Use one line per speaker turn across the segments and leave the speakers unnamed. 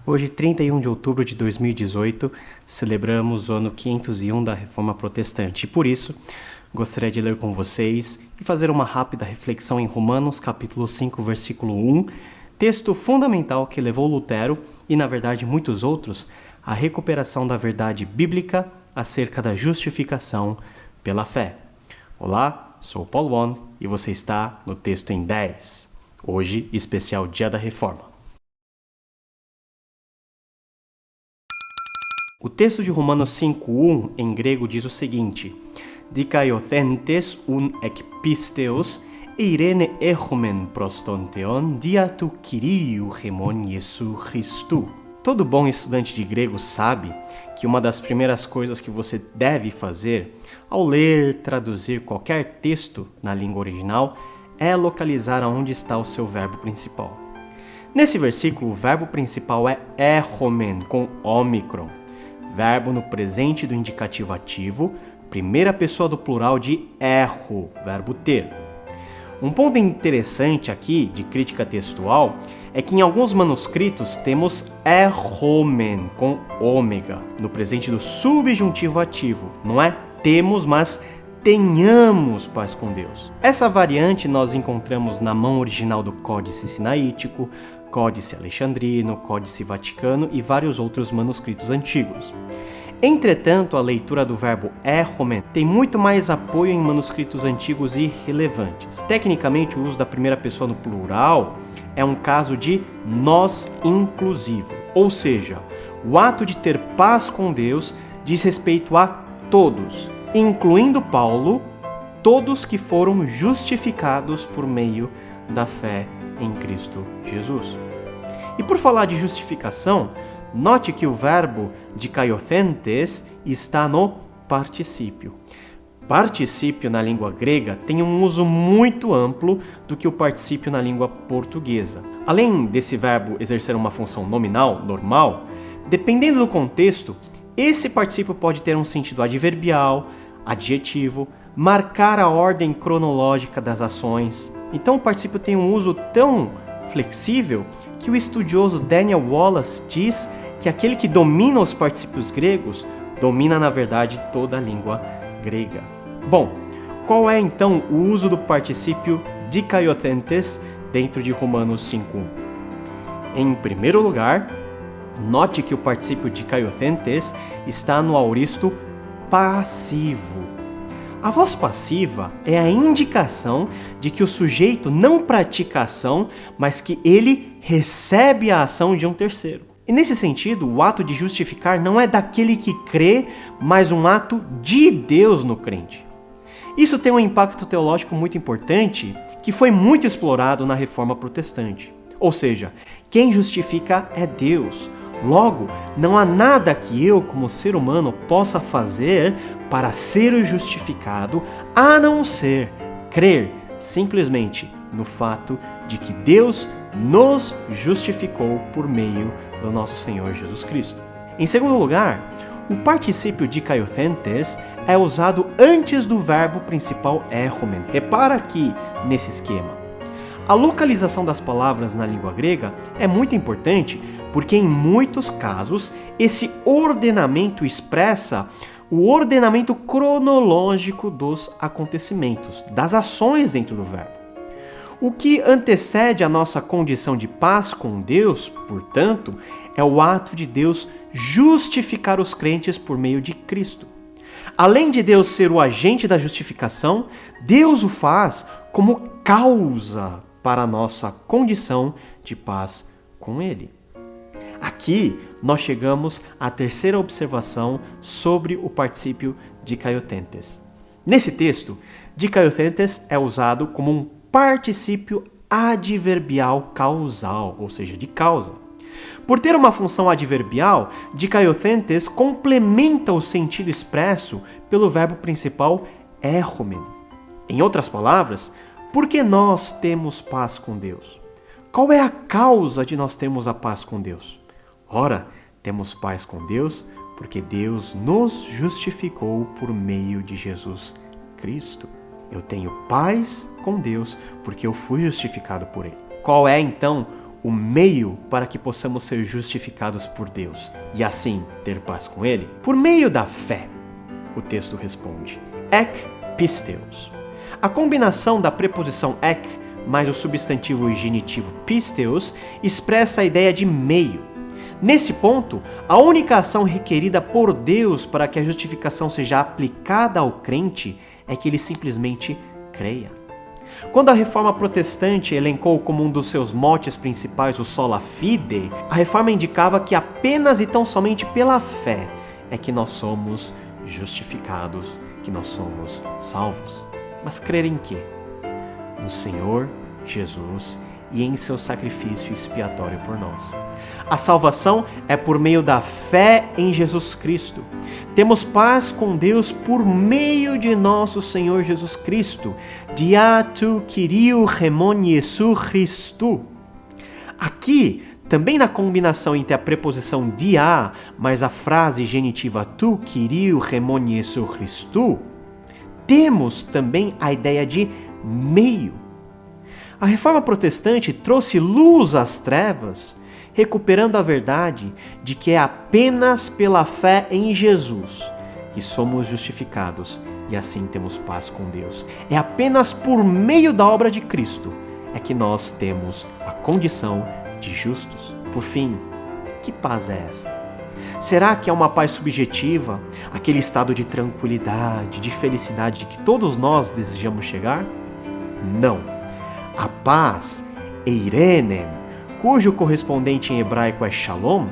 Hoje, 31 de outubro de 2018, celebramos o ano 501 da Reforma Protestante e, por isso, gostaria de ler com vocês e fazer uma rápida reflexão em Romanos, capítulo 5, versículo 1, texto fundamental que levou Lutero e, na verdade, muitos outros, à recuperação da verdade bíblica acerca da justificação pela fé. Olá, sou Paulo Won e você está no Texto em 10, hoje, especial Dia da Reforma. O texto de Romanos 5.1 em grego diz o seguinte: Dikaiothentes un ek pisteos eirene echomen prostonteon diatu Kyriou hemon Iesu Christou. Todo bom estudante de grego sabe que uma das primeiras coisas que você deve fazer ao ler, traduzir qualquer texto na língua original é localizar aonde está o seu verbo principal. Nesse versículo, o verbo principal é echomen, com ômicron. Verbo no presente do indicativo ativo, primeira pessoa do plural de erro, verbo ter. Um ponto interessante aqui, de crítica textual, é que em alguns manuscritos temos erromen, com ômega, no presente do subjuntivo ativo. Não é temos, mas tenhamos paz com Deus. Essa variante nós encontramos na mão original do Códice Sinaítico, Códice Alexandrino, Códice Vaticano e vários outros manuscritos antigos. Entretanto, a leitura do verbo echomen tem muito mais apoio em manuscritos antigos e relevantes. Tecnicamente, o uso da primeira pessoa no plural é um caso de nós inclusivo, ou seja, o ato de ter paz com Deus diz respeito a todos, incluindo Paulo, todos que foram justificados por meio da fé em Cristo Jesus. E por falar de justificação, note que o verbo dikaiothentes está no particípio. Particípio na língua grega tem um uso muito amplo do que o particípio na língua portuguesa. Além desse verbo exercer uma função nominal, normal, dependendo do contexto, esse particípio pode ter um sentido adverbial, adjetivo, marcar a ordem cronológica das ações. Então o particípio tem um uso tão flexível que o estudioso Daniel Wallace diz que aquele que domina os particípios gregos domina, na verdade, toda a língua grega. Bom, qual é então o uso do particípio dikaiothentes dentro de Romanos 5.1? Em primeiro lugar, note que o particípio dikaiothentes está no aoristo passivo. A voz passiva é a indicação de que o sujeito não pratica a ação, mas que ele recebe a ação de um terceiro. E nesse sentido, o ato de justificar não é daquele que crê, mas um ato de Deus no crente. Isso tem um impacto teológico muito importante, que foi muito explorado na Reforma Protestante. Ou seja, quem justifica é Deus. Logo, não há nada que eu, como ser humano, possa fazer para ser justificado, a não ser crer simplesmente no fato de que Deus nos justificou por meio do nosso Senhor Jesus Cristo. Em segundo lugar, o particípio dikaiothentes é usado antes do verbo principal echomen. Repara aqui nesse esquema. A localização das palavras na língua grega é muito importante porque, em muitos casos, esse ordenamento expressa o ordenamento cronológico dos acontecimentos, das ações dentro do verbo. O que antecede a nossa condição de paz com Deus, portanto, é o ato de Deus justificar os crentes por meio de Cristo. Além de Deus ser o agente da justificação, Deus o faz como causa para a nossa condição de paz com Ele. Aqui nós chegamos à terceira observação sobre o particípio dikaiothentes. Nesse texto, dikaiothentes é usado como um particípio adverbial causal, ou seja, de causa. Por ter uma função adverbial, dikaiothentes complementa o sentido expresso pelo verbo principal echomen. Em outras palavras, por que nós temos paz com Deus? Qual é a causa de nós termos a paz com Deus? Ora, temos paz com Deus porque Deus nos justificou por meio de Jesus Cristo. Eu tenho paz com Deus porque eu fui justificado por Ele. Qual é, então, o meio para que possamos ser justificados por Deus e assim ter paz com Ele? Por meio da fé, o texto responde. Ek pisteos. A combinação da preposição ek mais o substantivo e genitivo pisteos expressa a ideia de meio. Nesse ponto, a única ação requerida por Deus para que a justificação seja aplicada ao crente é que ele simplesmente creia. Quando a Reforma Protestante elencou como um dos seus motes principais o sola fide, a Reforma indicava que apenas e tão somente pela fé é que nós somos justificados, que nós somos salvos. Mas crer em quê? No Senhor Jesus e em seu sacrifício expiatório por nós. A salvação é por meio da fé em Jesus Cristo. Temos paz com Deus por meio de nosso Senhor Jesus Cristo. Dia tu Kyriou hemon Iesu Christou. Aqui, também na combinação entre a preposição dia mais a frase genitiva tu Kyriou hemon Iesu Christou, temos também a ideia de meio. A Reforma Protestante trouxe luz às trevas, recuperando a verdade de que é apenas pela fé em Jesus que somos justificados e assim temos paz com Deus. É apenas por meio da obra de Cristo é que nós temos a condição de justos. Por fim, que paz é essa? Será que é uma paz subjetiva, aquele estado de tranquilidade, de felicidade que todos nós desejamos chegar? Não. A paz, eirenen, cujo correspondente em hebraico é shalom,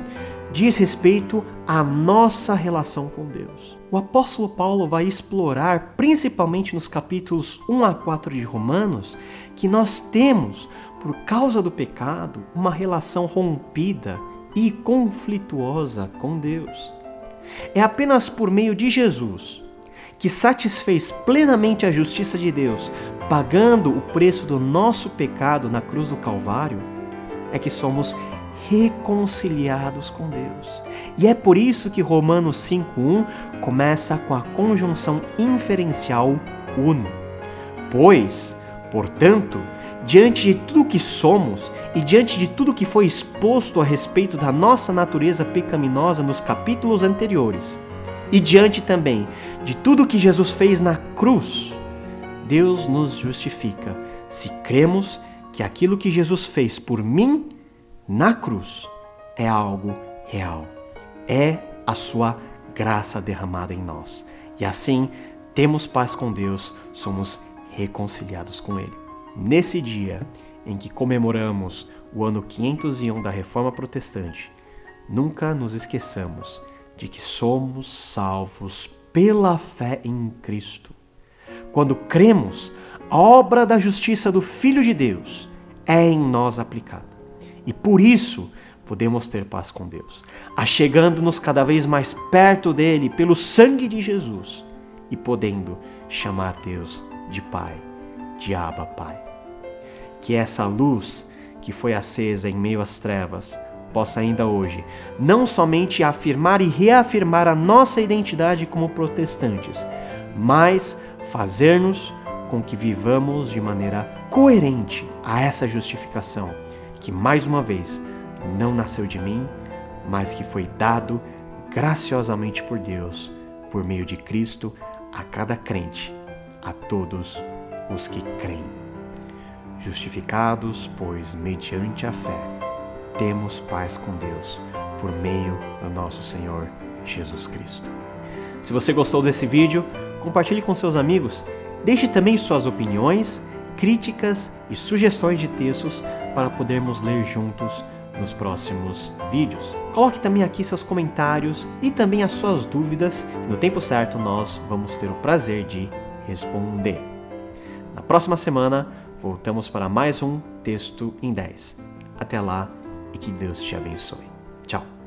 diz respeito à nossa relação com Deus. O apóstolo Paulo vai explorar, principalmente nos capítulos 1 a 4 de Romanos, que nós temos, por causa do pecado, uma relação rompida e conflituosa com Deus. É apenas por meio de Jesus, que satisfez plenamente a justiça de Deus, pagando o preço do nosso pecado na cruz do Calvário, é que somos reconciliados com Deus. E é por isso que Romanos 5:1 começa com a conjunção inferencial uno. Pois, portanto, diante de tudo que somos e diante de tudo que foi exposto a respeito da nossa natureza pecaminosa nos capítulos anteriores, e diante também de tudo que Jesus fez na cruz, Deus nos justifica se cremos que aquilo que Jesus fez por mim na cruz é algo real. É a sua graça derramada em nós. E assim temos paz com Deus, somos reconciliados com Ele. Nesse dia em que comemoramos o ano 501 da Reforma Protestante, nunca nos esqueçamos de que somos salvos pela fé em Cristo. Quando cremos, a obra da justiça do Filho de Deus é em nós aplicada. E por isso podemos ter paz com Deus, achegando-nos cada vez mais perto dele pelo sangue de Jesus e podendo chamar Deus de Pai, de Abba Pai. Que essa luz que foi acesa em meio às trevas possa ainda hoje não somente afirmar e reafirmar a nossa identidade como protestantes, mas fazer-nos com que vivamos de maneira coerente a essa justificação, que mais uma vez não nasceu de mim, mas que foi dado graciosamente por Deus, por meio de Cristo, a cada crente, a todos os que creem. Justificados, pois, mediante a fé, temos paz com Deus, por meio do nosso Senhor Jesus Cristo. Se você gostou desse vídeo, compartilhe com seus amigos. Deixe também suas opiniões, críticas e sugestões de textos para podermos ler juntos nos próximos vídeos. Coloque também aqui seus comentários e também as suas dúvidas. No tempo certo, nós vamos ter o prazer de responder. Na próxima semana, voltamos para mais um Texto em 10. Até lá e que Deus te abençoe. Tchau!